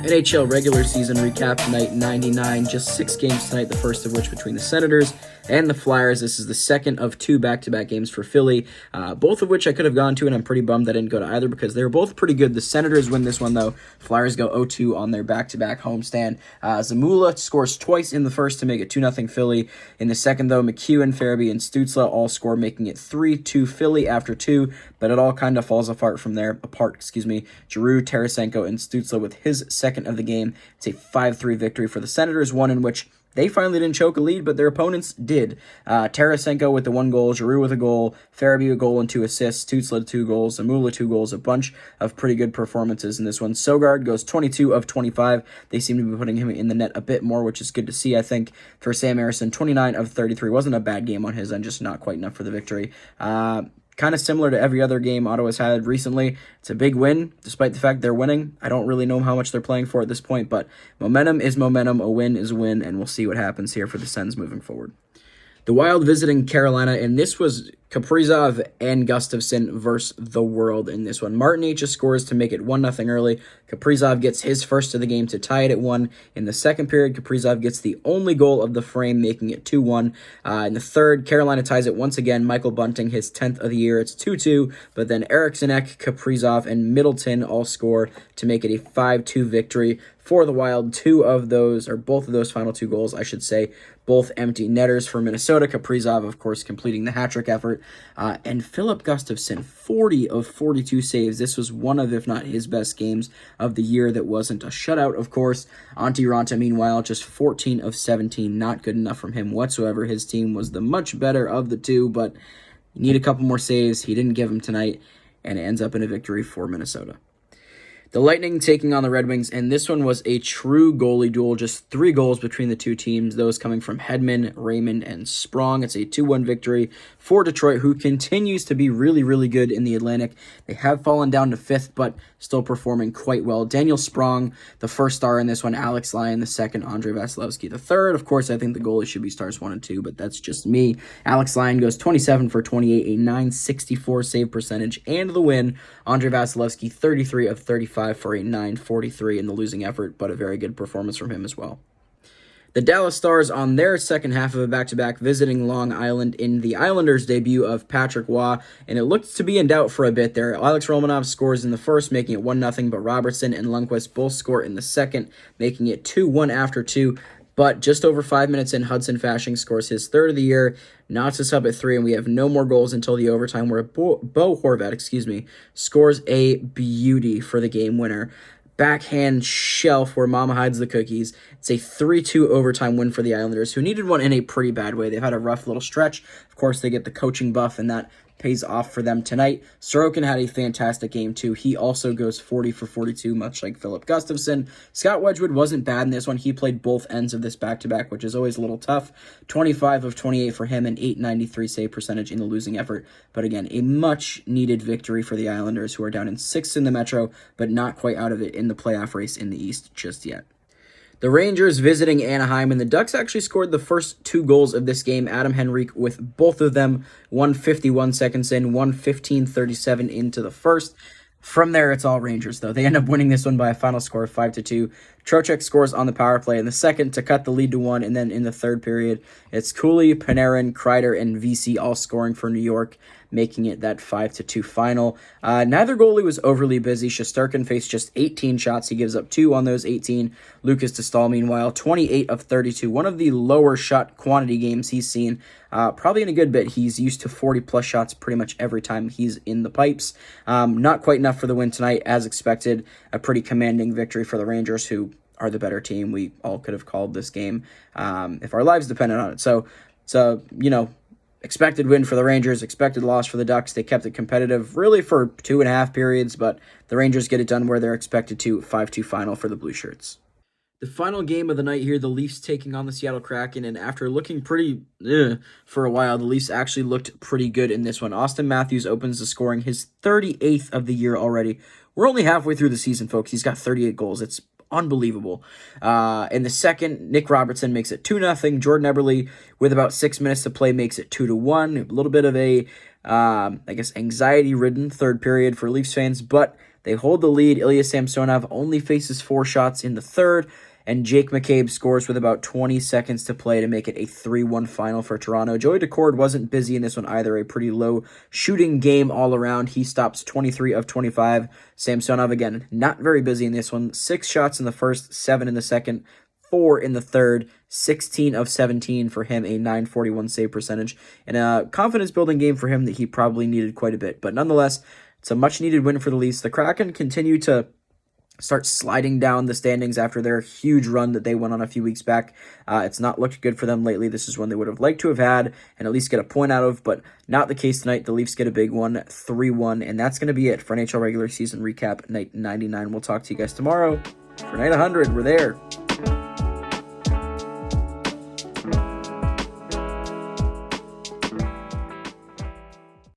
NHL regular season recap tonight, 99, just 6 games tonight, the first of which between the Senators and the Flyers. This is the second of 2 back-to-back games for Philly, both of which I could have gone to, and I'm pretty bummed I didn't go to either because they were both pretty good. The Senators win this one, though. Flyers go 0-2 on their back-to-back homestand. Zamula scores twice in the first to make it 2-0 Philly. In the second, though, McEwen, Farabee, and Stützle all score, making it 3-2 Philly after 2, but it all kind of falls apart from there. Giroux, Tarasenko, and Stützle with his second of the game. It's a 5-3 victory for the Senators, one in which they finally didn't choke a lead, but their opponents did. Tarasenko with the 1 goal, Giroux with a goal, Farabee a goal and 2 assists, Stützle 2 goals, Zamula 2 goals, a bunch of pretty good performances in this one. Sogard goes 22 of 25. They seem to be putting him in the net a bit more, which is good to see, I think. For Sam Ersson, 29 of 33. Wasn't a bad game on his end, just not quite enough for the victory. Kind of similar to every other game Ottawa's had recently. It's a big win, despite the fact they're winning. I don't really know how much they're playing for at this point, but momentum is momentum, a win is a win, and we'll see what happens here for the Sens moving forward. The Wild visiting Carolina, and this was Kaprizov and Gustafsson versus the world in this one. Martin H. scores to make it 1-0 early. Kaprizov gets his first of the game to tie it at 1. In the second period, Kaprizov gets the only goal of the frame, making it 2-1. In the third, Carolina ties it once again. Michael Bunting, his 10th of the year. It's 2-2, but then Eriksson Ek, Kaprizov, and Middleton all score to make it a 5-2 victory for the Wild. Both of those final 2 goals, I should say, both empty netters for Minnesota. Kaprizov, of course, completing the hat-trick effort. And Philip Gustafsson, 40 of 42 saves. This was one of, if not his best games of the year that wasn't a shutout, of course. Antti Ranta, meanwhile, just 14 of 17. Not good enough from him whatsoever. His team was the much better of the two, but you need a couple more saves. He didn't give them tonight, and it ends up in a victory for Minnesota. The Lightning taking on the Red Wings, and this one was a true goalie duel. Just 3 goals between the two teams, those coming from Hedman, Raymond, and Sprong. It's a 2-1 victory for Detroit, who continues to be really, really good in the Atlantic. They have fallen down to 5th, but still performing quite well. Daniel Sprong, the first star in this one. Alex Lyon, the second. Andrei Vasilevsky, the third. Of course, I think the goalies should be stars 1 and 2, but that's just me. Alex Lyon goes 27 for 28, a .964 save percentage, and the win. Andrei Vasilevsky, 33 of 35. For a .943 in the losing effort, but a very good performance from him as well. The Dallas Stars on their second half of a back-to-back visiting Long Island in the Islanders' debut of Patrick Waugh, and it looked to be in doubt for a bit there. Alex Romanov scores in the first, making it 1-0, but Robertson and Lundqvist both score in the second, making it 2-1 after 2. But just over 5 minutes in, Hudson Fasching scores his 3rd of the year, knocks us up at 3, and we have no more goals until the overtime where Bo Horvat, scores a beauty for the game winner. Backhand shelf where mama hides the cookies. It's a 3-2 overtime win for the Islanders, who needed one in a pretty bad way. They've had a rough little stretch. Of course, they get the coaching buff, and that pays off for them tonight. Sorokin had a fantastic game, too. He also goes 40 for 42, much like Philip Gustafsson. Scott Wedgwood wasn't bad in this one. He played both ends of this back-to-back, which is always a little tough. 25 of 28 for him, and .893 save percentage in the losing effort. But again, a much-needed victory for the Islanders, who are down in 6th in the Metro, but not quite out of it in the playoff race in the East just yet. The Rangers visiting Anaheim, and the Ducks actually scored the first 2 goals of this game. Adam Henrique with both of them, 1:51 seconds in, 1:15:37 into the first. From there, it's all Rangers, though. They end up winning this one by a final score of 5-2. Trocheck scores on the power play in the second to cut the lead to 1, and then in the third period, it's Cooley, Panarin, Kreider, and VC all scoring for New York, making it that 5-2 final. Neither goalie was overly busy. Shesterkin faced just 18 shots. He gives up 2 on those 18. Lucas Distal, meanwhile, 28 of 32. One of the lower shot quantity games he's seen, probably in a good bit. He's used to 40-plus shots pretty much every time he's in the pipes. Not quite enough for the win tonight, as expected. A pretty commanding victory for the Rangers, who are the better team. We all could have called this game if our lives depended on it. So expected win for the Rangers, expected loss for the Ducks. They kept it competitive really for 2.5 periods, but the Rangers get it done where they're expected to. 5-2 final for the Blue Shirts. The final game of the night here, the Leafs taking on the Seattle Kraken, and after looking pretty for a while, the Leafs actually looked pretty good in this one. Austin Matthews opens the scoring, his 38th of the year already. We're only halfway through the season, folks. He's got 38 goals. It's unbelievable. In the second, Nick Robertson makes it 2-0. Jordan Eberle, with about 6 minutes to play, makes it 2-1. A little bit of a, anxiety-ridden third period for Leafs fans, but They hold the lead. Ilya Samsonov only faces 4 shots in the third, and Jake McCabe scores with about 20 seconds to play to make it a 3-1 final for Toronto. Joey Daccord wasn't busy in this one either. A pretty low shooting game all around. He stops 23 of 25. Samsonov, again, not very busy in this one. 6 shots in the first, 7 in the second, 4 in the third, 16 of 17 for him, a .941 save percentage, and a confidence-building game for him that he probably needed quite a bit. But nonetheless, it's a much-needed win for the Leafs. The Kraken continue to start sliding down the standings after their huge run that they went on a few weeks back. It's not looked good for them lately. This is one they would have liked to have had and at least get a point out of, but not the case tonight. The Leafs get a big one, 3-1, and that's going to be it for NHL regular season recap night 99. We'll talk to you guys tomorrow for night 100. We're there.